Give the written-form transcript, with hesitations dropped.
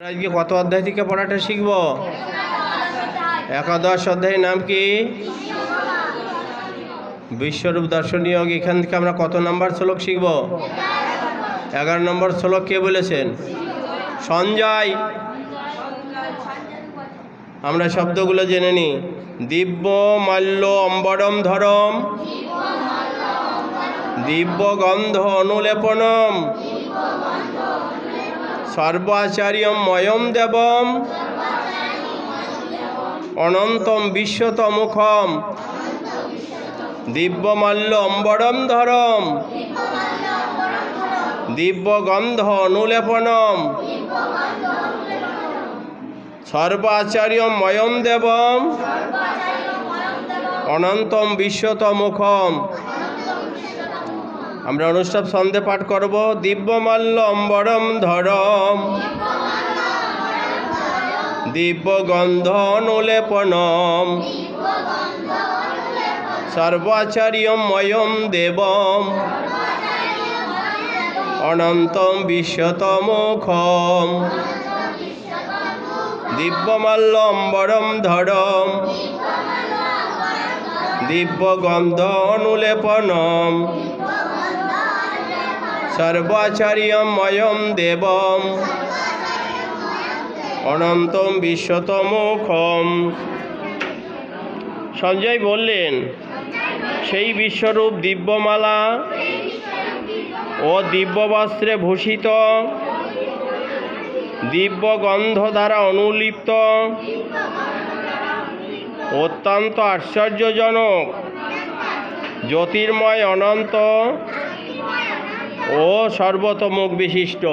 আজকে কত অধ্যায় থেকে পড়াটা শিখব? একাদশ অধ্যায়ের নাম কি? বিশ্বরূপ দর্শনীয়। এখান থেকে আমরা কত নম্বর শ্লোক শিখব? 11 নম্বর শ্লোক কে বলেছেন? সঞ্জয়। আমরা শব্দগুলো জেনে নিই। দিব্য মাল্য অম্বরম ধরম, দিব্য গন্ধ অনুলেপনম, সর্বাচার্যম ময়ম দেবম, অনন্তম বিশ্বতমুখম, দিব্যমাল্য অম্বরম ধরম, দিব্য গন্ধ অনুলেপনম, সর্বাচার্যম ময়ম দেবম, অনন্তম বিশ্বতমুখম। আমরা অনুষ্ঠান ছন্দে পাঠ করব। দিব্যমাল্য অম্বরম ধরম, দিব্য গন্ধ অনুলেপনম, সর্বাচার্যম ময়ম দেবম, অনন্তম বিশ্বতমুখম। দিব্যমাল্য অম্বরম ধরম, দিব্য গন্ধ অনুলেপনম, সর্বাচার্যম ময়ম দেবম, অনন্তম বিশ্বতমুখম। সঞ্জয় বললেন, সেই বিশ্বরূপ দিব্যমালা ও দিব্যবস্ত্রে ভূষিত, দিব্য গন্ধ দ্বারা অনুলিপ্ত, অত্যন্ত আশ্চর্যজনক, জ্যোতির্ময়, অনন্ত ও সর্বতোমুখ বিশিষ্ট।